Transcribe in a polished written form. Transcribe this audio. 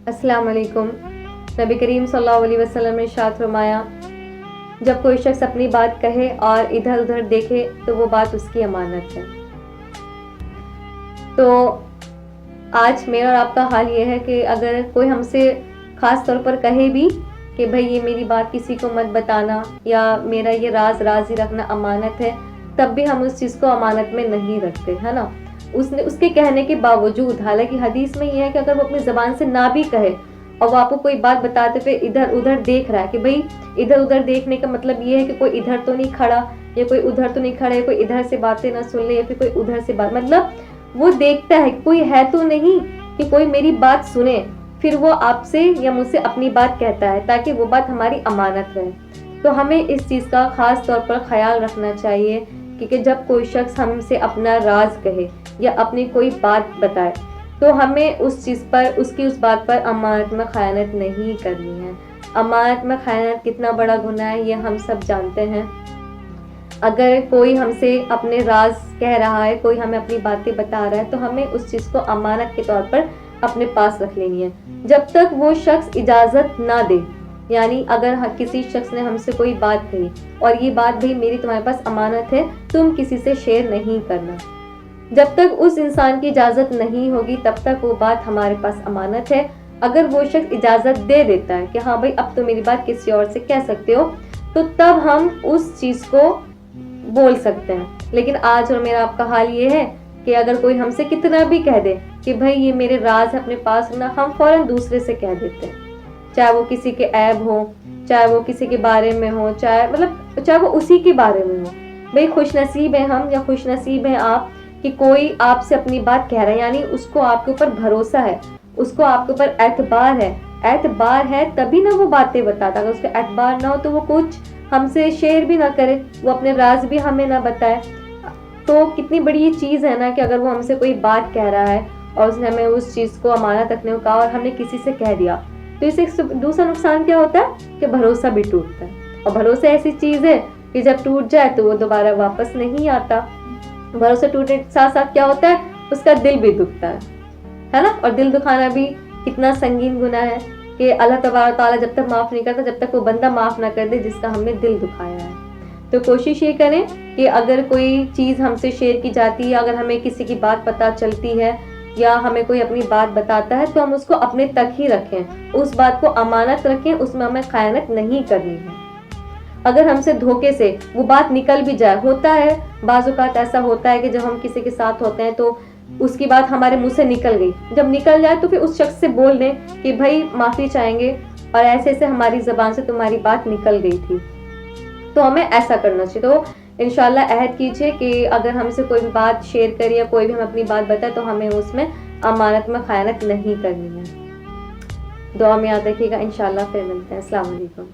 अस्सलाम वालेकुम। नबी करीम सल्लल्लाहु अलैहि वसल्लम ने इरशाद फरमाया, जब कोई शख्स अपनी बात कहे और इधर उधर देखे तो वो बात उसकी अमानत है। तो आज मेरा और आपका हाल ये है कि अगर कोई हमसे ख़ास तौर पर कहे भी कि भाई ये मेरी बात किसी को मत बताना या मेरा ये राज ही रखना अमानत है, तब भी हम उस चीज़ को अमानत में नहीं रखते, है ना। उसके कहने के बावजूद, हालांकि हदीस में ये है कि अगर वो अपनी ज़बान से ना भी कहे और वो आपको कोई बात बताते हुए इधर उधर देख रहा है कि भाई इधर उधर देखने का मतलब ये है कि कोई इधर तो नहीं खड़ा या कोई उधर तो नहीं खड़ा है, कोई इधर से बातें ना सुन ले या फिर कोई उधर से बात, मतलब वो देखता है कोई है तो नहीं कि कोई मेरी बात सुने, फिर वो आपसे या मुझसे अपनी बात कहता है ताकि वो बात हमारी अमानत रहे। तो हमें इस चीज़ का ख़ास तौर पर ख्याल रखना चाहिए कि जब कोई शख्स हमसे अपना राज कहे या अपनी कोई बात बताए तो हमें उस चीज़ पर, उसकी उस बात पर अमानत में ख़यानत नहीं करनी है। अमानत में ख़यानत कितना बड़ा गुनाह है ये हम सब जानते हैं। अगर कोई हमसे अपने राज कह रहा है, कोई हमें अपनी बातें बता रहा है, तो हमें उस चीज़ को अमानत के तौर पर अपने पास रख लेनी है जब तक वो शख्स इजाज़त ना दे। यानी अगर किसी शख्स ने हमसे कोई बात कही और ये बात भाई मेरी तुम्हारे पास अमानत है, तुम किसी से शेयर नहीं करना, जब तक उस इंसान की इजाज़त नहीं होगी तब तक वो बात हमारे पास अमानत है। अगर वो शख्स इजाज़त दे देता है कि हाँ भाई अब तो मेरी बात किसी और से कह सकते हो, तो तब हम उस चीज़ को बोल सकते हैं। लेकिन आज और मेरा आपका हाल ये है कि अगर कोई हमसे कितना भी कह दे कि भाई ये मेरे राज है अपने पास रखना, हम फौरन दूसरे से कह देते हैं, चाहे वो किसी के ऐब हो, चाहे वो किसी के बारे में हो, चाहे वो उसी के बारे में हो। भाई खुशनसीब है हम या खुशनसीब है आप कि कोई आपसे अपनी बात कह रहा है, यानी उसको आपके ऊपर भरोसा है, उसको आपके ऊपर एतबार है तभी ना वो बातें बताता। अगर उसका एतबार ना हो तो वो कुछ हमसे शेयर भी ना करे, वो अपने राज भी हमें ना बताए। तो कितनी बड़ी ये चीज़ है ना कि अगर वो हमसे कोई बात कह रहा है और उसने हमें उस चीज़ को अमानत रखने को कहा और हमने किसी से कह दिया, तो इससे दूसरा नुकसान क्या होता है कि भरोसा भी टूटता है। और भरोसा ऐसी चीज़ है कि जब टूट जाए तो वो दोबारा वापस नहीं आता। भरोसा टूटने के साथ साथ क्या होता है, उसका दिल भी दुखता है ना। और दिल दुखाना भी कितना संगीन गुनाह है कि अल्लाह तबारक तआला जब तक माफ़ नहीं करता जब तक वो बंदा माफ़ ना कर दे जिसका हमने दिल दुखाया है। तो कोशिश ये करें कि अगर कोई चीज़ हमसे शेयर की जाती है, अगर हमें किसी की बात पता चलती है या हमें कोई अपनी बात बताता है, तो हम उसको अपने तक ही रखें, उस बात को अमानत रखें, उसमें हमें ख़यानत नहीं करनी है। अगर हमसे धोखे से वो बात निकल भी जाए, होता है बाज़ औक़ात ऐसा होता है कि जब हम किसी के साथ होते हैं तो उसकी बात हमारे मुंह से निकल गई, जब निकल जाए तो फिर उस शख्स से बोल दें कि भाई माफ़ी चाहेंगे और ऐसे ऐसे हमारी ज़बान से तुम्हारी बात निकल गई थी। तो हमें ऐसा करना चाहिए। तो इंशाल्लाह अहद कीजिए कि अगर हमसे कोई भी बात शेयर करिए या कोई भी हमें अपनी बात बताए तो हमें उसमें अमानत में ख़यानत नहीं करनी है। दुआ में याद रखिएगा। इंशाल्लाह फिर मिलते हैं। अस्सलाम वालेकुम।